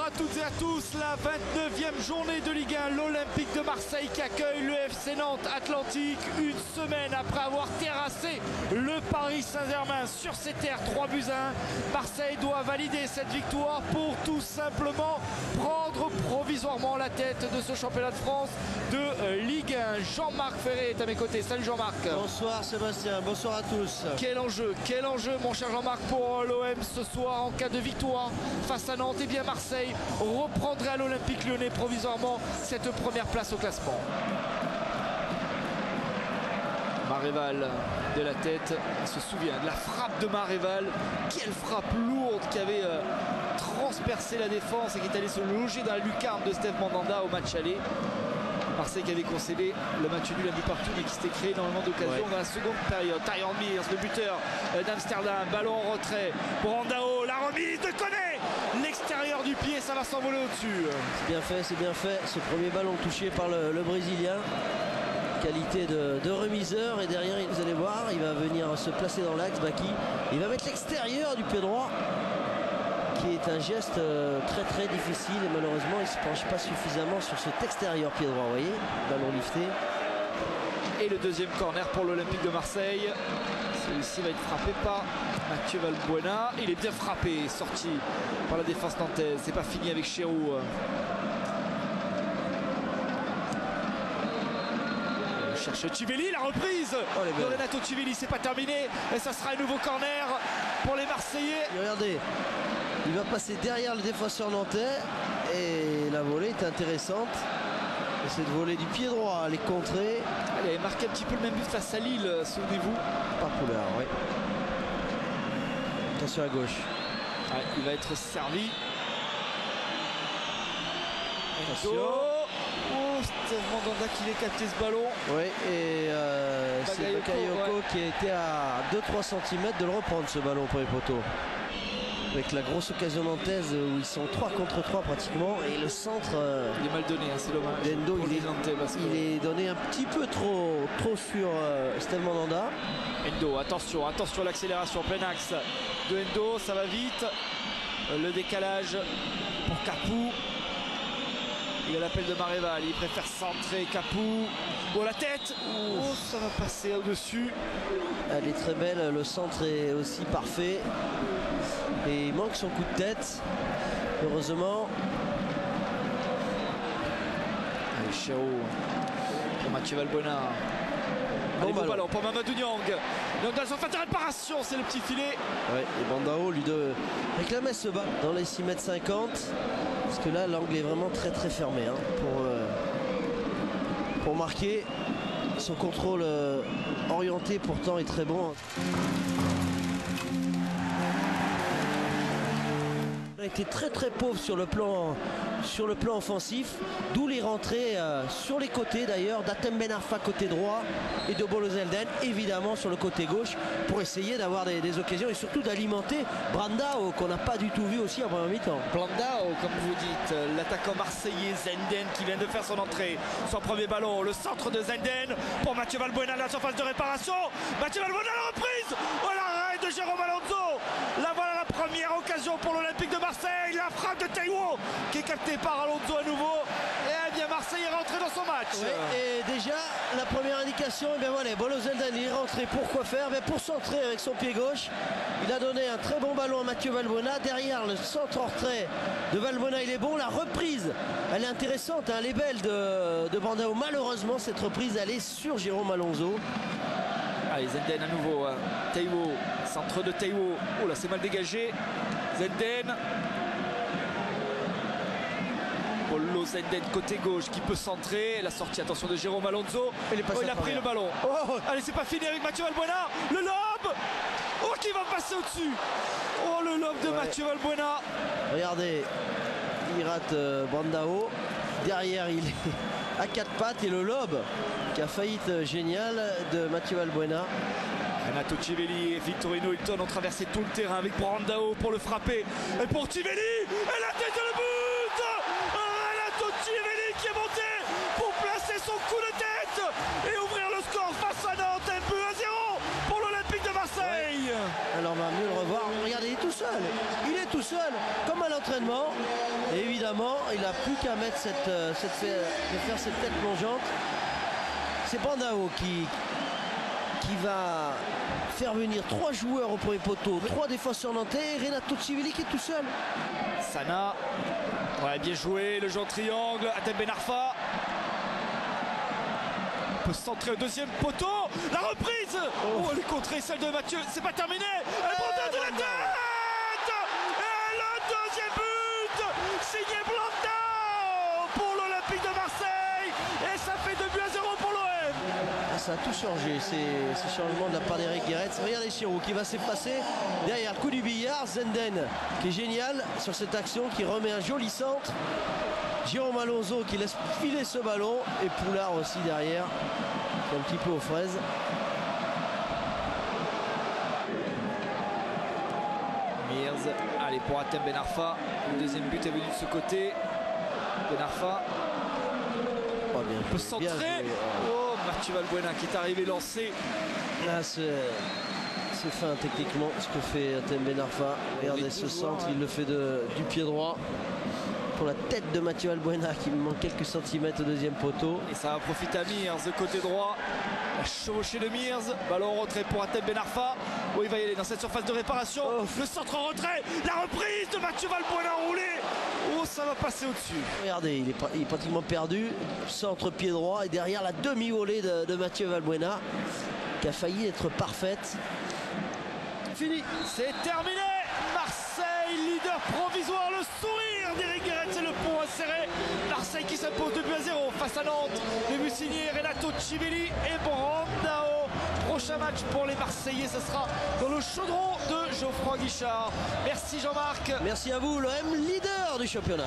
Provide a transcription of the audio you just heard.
à toutes et à tous, la 29e journée de Ligue 1, l'Olympique de Marseille qui accueille le FC Nantes Atlantique une semaine après avoir terrassé le Paris Saint-Germain sur ses terres 3-1. Marseille doit valider cette victoire pour tout simplement prendre provisoirement la tête de ce championnat de France de Ligue 1. Jean-Marc Ferré est à mes côtés. Salut Jean-Marc. Bonsoir Sébastien, bonsoir à tous. Quel enjeu mon cher Jean-Marc pour l'OM ce soir en cas de victoire face à Nantes. Et bien Marseille reprendrait à l'Olympique Lyonnais provisoirement cette première place au classement. Maréval de la tête, on se souvient de la frappe de Maréval. Quelle frappe lourde qui avait transpercé la défense et qui est allée se loger dans la lucarne de Steve Mandanda au match aller. Marseille qui avait concédé le match nul à but partout mais qui s'était créé énormément d'occasions dans la seconde période. Tyron Mears, le buteur d'Amsterdam, ballon en retrait pour Brandao, la remise de Koné, l'extérieur du pied, ça va s'envoler au-dessus. C'est bien fait, c'est bien fait. Ce premier ballon touché par le Brésilien. Qualité de remiseur et derrière vous allez voir il va venir se placer dans l'axe. Baki, il va mettre l'extérieur du pied droit qui est un geste très difficile et malheureusement il ne se penche pas suffisamment sur cet extérieur pied droit, vous voyez, ballon lifté. Et le deuxième corner pour l'Olympique de Marseille, celui-ci va être frappé par Mathieu Valbuena. Il est bien frappé, sorti par la défense nantaise, c'est pas fini avec Chérou. Cherche Chivelli, la reprise de Renato Chivelli, c'est pas terminé et ça sera un nouveau corner pour les Marseillais. Et regardez, il va passer derrière le défenseur nantais et la volée est intéressante. Et cette volée du pied droit, elle est contrée. Elle avait marqué un petit peu le même but face à Lille, souvenez-vous. Par Poulard, oui. Attention à gauche. Ouais, il va être servi. Attention. Oh, Steve Mandanda qui l'a capté ce ballon. Oui, et c'est Bakayoko qui était à 2-3 cm de le reprendre ce ballon pour les poteaux. Avec la grosse occasion nantaise où ils sont 3 contre 3 pratiquement. Et le centre. Il est mal donné, hein, c'est dommage. D'Endo, il est donné un petit peu trop sur Steve Mandanda. Endo, attention l'accélération, plein axe de Endo, ça va vite. Le décalage pour Capou. Il a l'appel de Maréval, il préfère centrer Capou. Oh la tête. Oh, ça va passer au-dessus. Elle est très belle, le centre est aussi parfait. Et il manque son coup de tête. Heureusement. Allez, Chérou pour Mathieu Valbuena. Bon ballon pour Mamadou Niang. Donc dans la surface de réparation, c'est le petit filet. Ouais, et Brandao lui réclamait ce bas dans les 6,50 m. Parce que là, l'angle est vraiment très fermé hein, pour marquer. Son contrôle orienté pourtant est très bon. Il a été très pauvre sur le plan offensif, d'où les rentrées sur les côtés d'ailleurs d'Atem Ben Arfa côté droit et de Bolo Zelden évidemment sur le côté gauche pour essayer d'avoir des occasions et surtout d'alimenter Brandao qu'on n'a pas du tout vu aussi en première mi-temps. Brandao comme vous dites, l'attaquant marseillais Zenden qui vient de faire son entrée, son premier ballon, le centre de Zenden pour Mathieu Valbuena de la surface de réparation. Mathieu Valbuena la reprise, oh l'arrêt de Jérôme Alonso. Là voilà la première occasion pour l'Olympique de Marseille, la frappe de Taiwo qui est captée par Alonso à nouveau. Et bien Marseille est rentré dans son match. Oui, et déjà la première indication, et bien voilà, Bolo Zelden est rentré pour quoi faire, bien pour centrer avec son pied gauche. Il a donné un très bon ballon à Mathieu Valbuena. Derrière le centre en retrait de Valbuena, il est bon. La reprise, elle est intéressante, hein, elle est belle de Brandao. Malheureusement, cette reprise, elle est sur Jérôme Alonso. Allez, Zenden à nouveau. Taiwo, centre de Taiwo. Oh là, c'est mal dégagé. Zenden. Bolo Zenden côté gauche qui peut centrer. La sortie, attention de Jérôme Alonso. Il a pris le ballon. Oh, allez, c'est pas fini avec Mathieu Valbuena. Le lob. Oh, qui va passer au-dessus. Oh, le lob de Mathieu Valbuena. Regardez, il rate Brandao. Derrière, il est à 4 pattes et le lob qui a faillite géniale de Mathieu Valbuena. Renato Chivelli et Victorino Hilton ont traversé tout le terrain avec Brandao pour le frapper. Et pour Chivelli, et la tête de le but. Renato Chivelli qui est monté pour placer son coup de tête et ouvrir le score face à Nantes. Un but à 0 pour l'Olympique de Marseille. Alors on va mieux le revoir. Regardez, il est tout seul. Il est tout seul, comme à l'entraînement. Et évidemment, il n'a plus qu'à mettre de faire cette tête plongeante. C'est Brandao qui va faire venir 3 joueurs au premier poteau, 3 défenseurs nantais, et Renato Civelli qui est tout seul. Sana, ouais, bien joué, le jeu en triangle, Atem Ben Arfa. On peut centrer au deuxième poteau, la reprise. Oh, elle est contrée, celle de Mathieu, c'est pas terminé. Elle prend de la tête. Et le deuxième but, signé Blanda pour l'Olympique de Marseille. Et ça fait 2-0 pour l'OM. Ça a tout changé, ces changements de la part d'Eric Guéret. Regardez Chirou qui va s'effacer derrière le coup du billard. Zenden qui est génial sur cette action, qui remet un joli centre. Jérôme Alonso qui laisse filer ce ballon. Et Poulard aussi derrière, qui est un petit peu aux fraises. Mears, allez pour Atem Ben Arfa. Le deuxième but est venu de ce côté. Ben Arfa peut centrer. Oh, Mathieu Valbuena qui est arrivé lancé. Là, c'est fin techniquement ce que fait Atem Ben Arfa. Regardez ce centre, il le fait du pied droit pour la tête de Mathieu Valbuena qui lui manque quelques centimètres au deuxième poteau. Et ça va profiter à Mears de côté droit. La chevauchée de Mears. Ballon en retrait pour Atem Ben Arfa. Oh, il va y aller dans cette surface de réparation. Oh. Le centre en retrait. La reprise de Mathieu Valbuena enroulé. Oh, ça va passer au-dessus. Regardez, il est pratiquement perdu. Centre pied droit et derrière la demi-volée de Mathieu Valbuena qui a failli être parfaite. Fini. C'est terminé. Marseille, leader provisoire. Le sourire d'Eric Guéret, c'est le pont inséré. Marseille qui s'impose 2-0 face à Nantes. Le but signé Renato Civelli et Brandao. Prochain match pour les Marseillais, ce sera dans le chaudron de Geoffroy Guichard. Merci Jean-Marc. Merci à vous, l'OM leader du championnat.